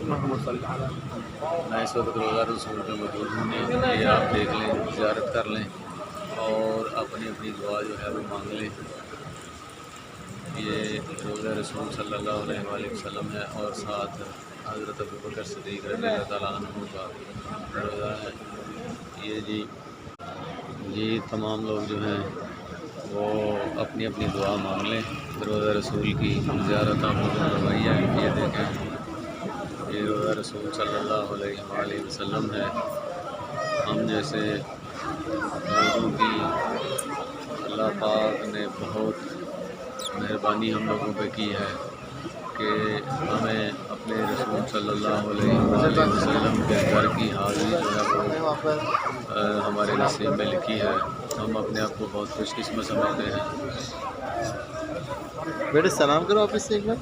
मैं इस वक्त रोज़ा रसूल पे मौजूद हूँ। ये आप देख लें, ज़ियारत कर लें और अपनी अपनी दुआ जो है वो मांग लें। ये रोज़ा रसूल सल्लल्लाहु अलैहि वसल्लम है और साथ हज़रत अबू बकर सिद्दीक़ रज़ियल्लाहु तआला अन्हु का रोज़ा है। ये तमाम लोग जो हैं वो अपनी अपनी दुआ मांग लें। रोज़ा रसूल की ज़ियारत आप लोगों ने करवाई है। ये देखें, ये रोज़ा रसूल सल्लल्लाहु अलैहि वसल्लम है। हम जैसे लोगों की अल्लाह पाक ने बहुत मेहरबानी हम लोगों पे की है कि हमें अपने रसूल सल्लल्लाहु अलैहि वसल्लम के घर की हाज़िरी जो है वो हमारे नसीब में लिखी है। हम अपने आप को बहुत खुशकिस्मत समझते हैं। बेटे सलाम करो ऑफिस से एक बार।